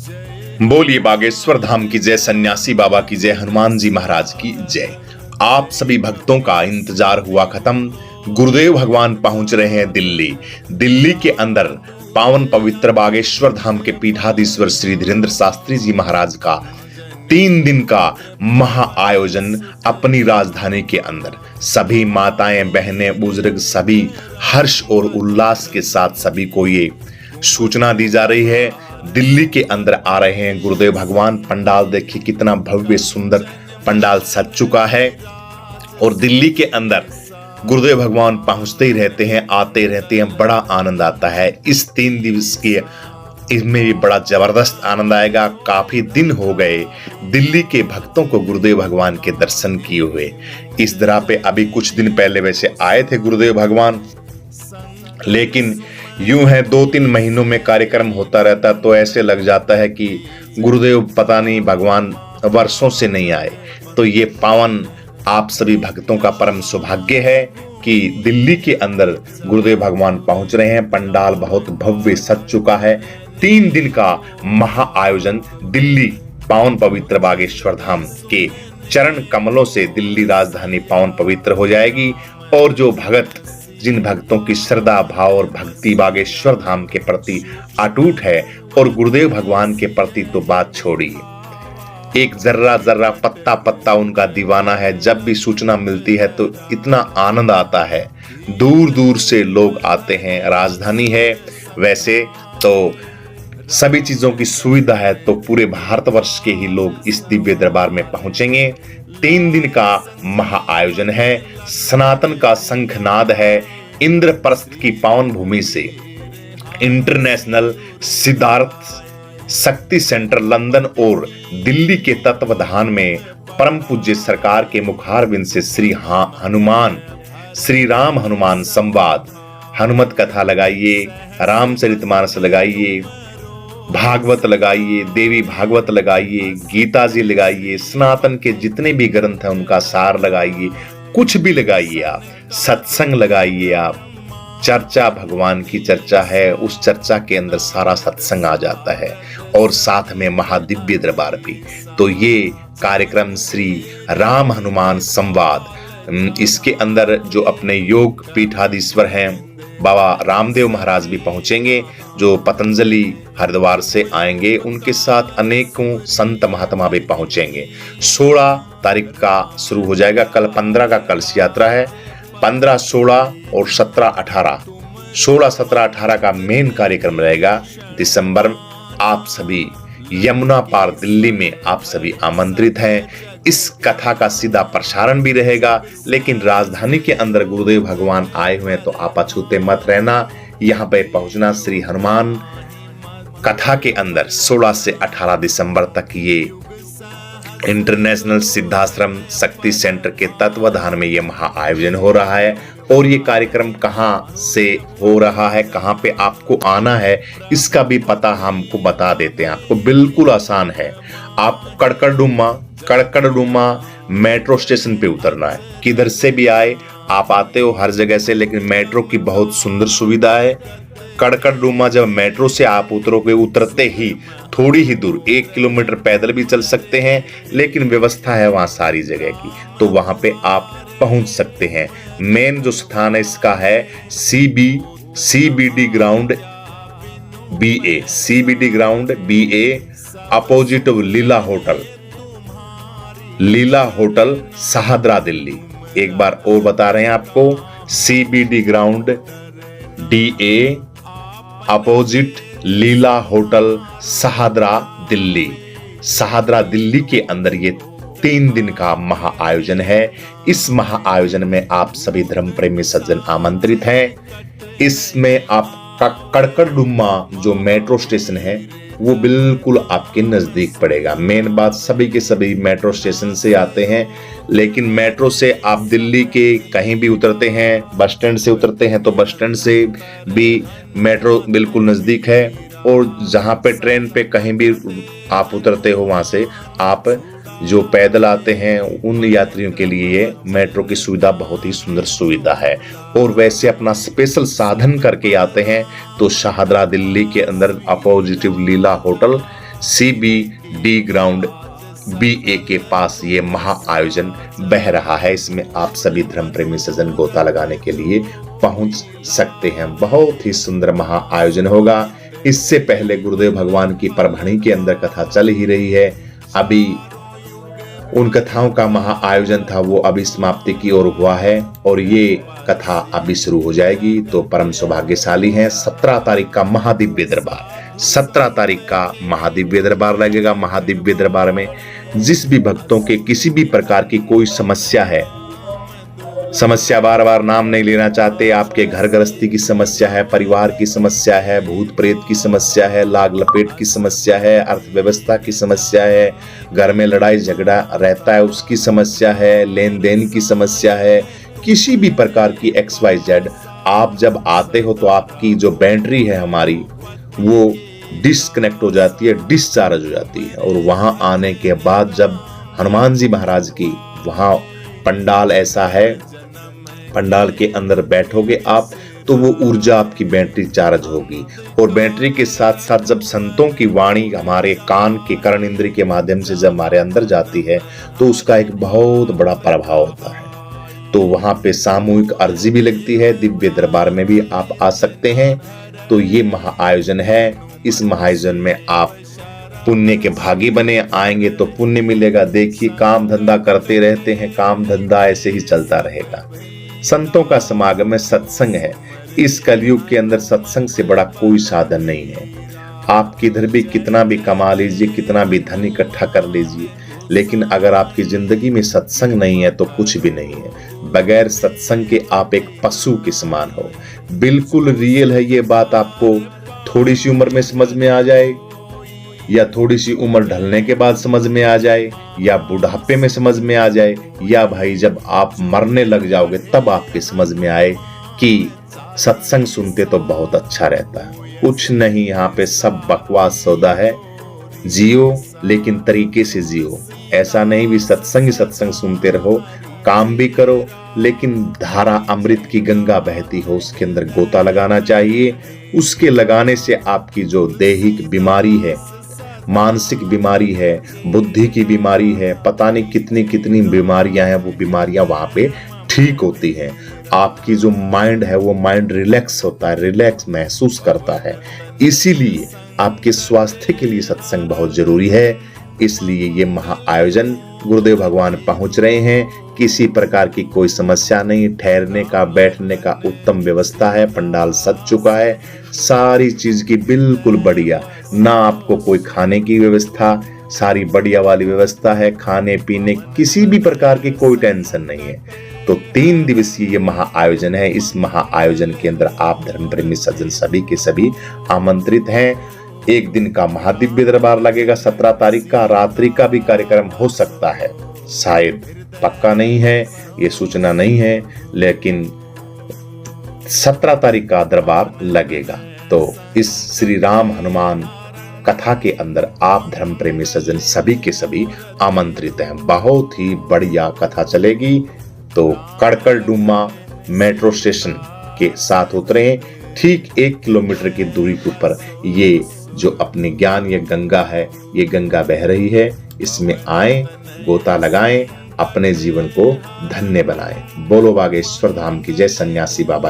बोलिए बागेश्वर धाम की जय, सन्यासी बाबा की जय, हनुमान जी महाराज की जय। आप सभी भक्तों का इंतजार हुआ खत्म। गुरुदेव भगवान पहुंच रहे हैं दिल्ली। दिल्ली के अंदर पावन पवित्र बागेश्वर धाम के पीठाधीश्वर श्री धीरेन्द्र शास्त्री जी महाराज का 3 दिन का महा आयोजन अपनी राजधानी के अंदर सभी माताएं, बहनें, बुजुर्ग सभी हर्ष और उल्लास के साथ सभी को ये सूचना दी जा रही है। दिल्ली के अंदर आ रहे हैं गुरुदेव भगवान। पंडाल देखिए कितना भव्य सुंदर पंडाल सज चुका है और दिल्ली के अंदर गुरुदेव भगवान पहुंचते ही रहते हैं, आते रहते हैं। बड़ा आनंद आता है इस 3 दिवस के, इसमें भी बड़ा जबरदस्त आनंद आएगा। काफी दिन हो गए दिल्ली के भक्तों को गुरुदेव भगवान के दर्शन किए हुए। इस तरह पे अभी कुछ दिन पहले वैसे आए थे गुरुदेव भगवान, लेकिन यूं है 2-3 महीनों में कार्यक्रम होता रहता, तो ऐसे लग जाता है कि गुरुदेव पता नहीं भगवान वर्षों से नहीं आए। तो ये पावन आप सभी भक्तों का परम सौभाग्य है कि दिल्ली के अंदर गुरुदेव भगवान पहुंच रहे हैं। पंडाल बहुत भव्य सज चुका है। 3 दिन का महा आयोजन दिल्ली पावन पवित्र बागेश्वर धाम के चरण कमलों से दिल्ली राजधानी पावन पवित्र हो जाएगी। और जो भगत, जिन भक्तों की श्रद्धा भाव और भक्ति बागेश्वर धाम के प्रति अटूट है और गुरुदेव भगवान के प्रति तो बात छोड़िए, एक जर्रा जर्रा पत्ता पत्ता उनका दीवाना है। जब भी सूचना मिलती है तो इतना आनंद आता है। दूर दूर से लोग आते हैं। राजधानी है वैसे तो सभी चीजों की सुविधा है, तो पूरे भारतवर्ष के ही लोग इस दिव्य दरबार में पहुंचेंगे। 3 दिन का महा आयोजन है। सनातन का शंखनाद है। इंद्रप्रस्थ की पावन भूमि से इंटरनेशनल सिद्धार्थ शक्ति सेंटर लंदन और दिल्ली के तत्वाधान में परम पूज्य सरकार के मुखारबिंद से श्री राम हनुमान संवाद, हनुमत कथा लगाइए, रामचरितमानस लगाइए, भागवत लगाइए, देवी भागवत लगाइए, गीता जी लगाइए, सनातन के जितने भी ग्रंथ हैं उनका सार लगाइए, कुछ भी लगाइए आप, सत्संग लगाइए आप। चर्चा, भगवान की चर्चा है, उस चर्चा के अंदर सारा सत्संग आ जाता है और साथ में महादिव्य दरबार भी। तो ये कार्यक्रम श्री राम हनुमान संवाद, इसके अंदर जो अपने योग पीठाधीश्वर हैं बाबा रामदेव महाराज भी पहुंचेंगे, जो पतंजलि हरिद्वार से आएंगे। उनके साथ अनेकों संत महात्मा भी पहुंचेंगे। 16 तारीख का शुरू हो जाएगा। कल 15 का कलश यात्रा है। 15, 16 और 17, 18, 16, 17, 18 का मेन कार्यक्रम रहेगा। दिसंबर में आप सभी यमुना पार दिल्ली में आप सभी आमंत्रित हैं। इस कथा का सीधा प्रसारण भी रहेगा, लेकिन राजधानी के अंदर गुरुदेव भगवान आए हुए हैं तो आप अछूते मत रहना। यहाँ पे पहुंचना श्री हनुमान कथा के अंदर 16 से 18 दिसंबर तक ये इंटरनेशनल सिद्धाश्रम शक्ति सेंटर के तत्वाधान में ये महा आयोजन हो रहा है। और ये कार्यक्रम कहाँ से हो रहा है, कहाँ पे आपको आना है, इसका भी पता हमको बता देते हैं। आपको बिल्कुल आसान है। आप कड़कड़डुमा मेट्रो स्टेशन पे उतरना है। किधर से भी आए आप आते हो हर जगह से, लेकिन मेट्रो की बहुत सुंदर सुविधा है। कड़कड़डुमा जब मेट्रो से आप उतरोगे, उतरते ही थोड़ी ही दूर 1 किलोमीटर पैदल भी चल सकते हैं, लेकिन व्यवस्था है वहां सारी जगह की, तो वहां पे आप पहुंच सकते हैं। मेन जो स्थान है इसका है CBD ground BA opposite of Leela hotel Shahdara Delhi. एक बार और बता रहे हैं आपको, CBD ग्राउंड DA अपोजिट लीला होटल शाहदरा दिल्ली के अंदर ये 3 दिन का महा आयोजन है। इस महा आयोजन में आप सभी धर्म प्रेमी सज्जन आमंत्रित हैं। इसमें आपका कड़कड़डुमा जो मेट्रो स्टेशन है वो बिल्कुल आपके नजदीक पड़ेगा। मेन बात, सभी के सभी मेट्रो स्टेशन से आते हैं, लेकिन मेट्रो से आप दिल्ली के कहीं भी उतरते हैं, बस स्टैंड से उतरते हैं तो बस स्टैंड से भी मेट्रो बिल्कुल नजदीक है। और जहां पे ट्रेन पे कहीं भी आप उतरते हो, वहां से आप जो पैदल आते हैं उन यात्रियों के लिए ये मेट्रो की सुविधा बहुत ही सुंदर सुविधा है। और वैसे अपना स्पेशल साधन करके आते हैं तो शाहदरा दिल्ली के अंदर अपोजिटिव लीला होटल CBD ग्राउंड BA के पास ये महा आयोजन बह रहा है। इसमें आप सभी धर्म प्रेमी सज्जन गोता लगाने के लिए पहुंच सकते हैं। बहुत ही सुंदर महा आयोजन होगा। इससे पहले गुरुदेव भगवान की परभणी के अंदर कथा चल ही रही है। अभी उन कथाओं का महा आयोजन था, वो अभी समाप्ति की ओर हुआ है और ये कथा अभी शुरू हो जाएगी। तो परम सौभाग्यशाली हैं। 17 तारीख का महादिव्य दरबार, 17 तारीख का महादिव्य दरबार लगेगा। महादिव्य दरबार में जिस भी भक्तों के किसी भी प्रकार की कोई समस्या है, समस्या बार बार नाम नहीं लेना चाहते, आपके घर गृहस्थी की समस्या है, परिवार की समस्या है, भूत प्रेत की समस्या है, लाग लपेट की समस्या है, अर्थव्यवस्था की समस्या है, घर में लड़ाई झगड़ा रहता है उसकी समस्या है, लेन देन की समस्या है, किसी भी प्रकार की XYZ, आप जब आते हो तो आपकी जो बैटरी है हमारी वो डिस्कनेक्ट हो जाती है, डिस्चार्ज हो जाती है। और वहां आने के बाद जब हनुमान जी महाराज की वहां पंडाल ऐसा है, पंडाल के अंदर बैठोगे आप तो वो ऊर्जा आपकी बैटरी चार्ज होगी। और बैटरी के साथ साथ जब संतों की वाणी हमारे कान के कर्ण इंद्रिय के माध्यम से जब हमारे अंदर जाती है तो उसका एक बहुत बड़ा प्रभाव होता है। तो वहां पे सामूहिक अर्जी भी लगती है। दिव्य दरबार में भी आप आ सकते हैं। तो ये महा आयोजन है। इस महाआयोजन में आप पुण्य के भागी बने, आएंगे तो पुण्य मिलेगा। देखिए, काम धंधा करते रहते हैं, काम धंधा ऐसे ही चलता रहेगा। संतों का समागम है, सत्संग है। इस कलयुग के अंदर सत्संग से बड़ा कोई साधन नहीं है। आप किधर भी कितना भी कमा लीजिए, कितना भी धन इकट्ठा कर लीजिए, लेकिन अगर आपकी जिंदगी में सत्संग नहीं है तो कुछ भी नहीं है। बगैर सत्संग के आप एक पशु के समान हो। बिल्कुल रियल है ये बात। आपको थोड़ी सी उम्र में समझ में आ जाए, या थोड़ी सी उम्र ढलने के बाद समझ में आ जाए, या बुढ़ापे में समझ में आ जाए, या भाई जब आप मरने लग जाओगे तब आपके समझ में आए कि सत्संग सुनते तो बहुत अच्छा रहता है। कुछ नहीं, यहाँ पे सब बकवास सौदा है। जियो लेकिन तरीके से जियो। ऐसा नहीं भी सत्संग सुनते रहो, काम भी करो, लेकिन धारा अमृत की गंगा बहती हो उसके अंदर गोता लगाना चाहिए। उसके लगाने से आपकी जो दैहिक बीमारी है, मानसिक बीमारी है, बुद्धि की बीमारी है, पता नहीं कितनी कितनी बीमारियां हैं, वो बीमारियां वहां पे ठीक होती हैं। आपकी जो माइंड है वो माइंड रिलैक्स होता है, रिलैक्स महसूस करता है। इसीलिए आपके स्वास्थ्य के लिए सत्संग बहुत जरूरी है। इसलिए ये महा आयोजन गुरुदेव भगवान पहुंच रहे हैं। किसी प्रकार की कोई समस्या नहीं, ठहरने का बैठने का उत्तम व्यवस्था है, पंडाल सज चुका है, सारी चीज की बिल्कुल बढ़िया। ना आपको कोई खाने की व्यवस्था, सारी बढ़िया वाली व्यवस्था है, खाने पीने किसी भी प्रकार की कोई टेंशन नहीं है। तो 3 दिवसीय ये महा आयोजन है। इस महा आयोजन के अंदर आप धर्म प्रेमी सज्जन सभी के सभी आमंत्रित हैं। एक दिन का महादिव्य दरबार लगेगा। 17 तारीख का रात्रि का भी कार्यक्रम हो सकता है, शायद, पक्का नहीं है, ये सूचना नहीं है, लेकिन 17 तारीख का दरबार लगेगा। तो इस श्री राम हनुमान कथा के अंदर आप धर्म प्रेमी सज्जन सभी के सभी आमंत्रित हैं। बहुत ही बढ़िया कथा चलेगी। तो कड़कड़डुमा मेट्रो स्टेशन के साथ उतरे, ठीक 1 किलोमीटर की दूरी के ऊपर ये जो अपने ज्ञान ये गंगा है, ये गंगा बह रही है। इसमें आए, गोता लगाएं, अपने जीवन को धन्य बनाएं। बोलो बागेश्वर धाम की जय। सन्यासी बाबा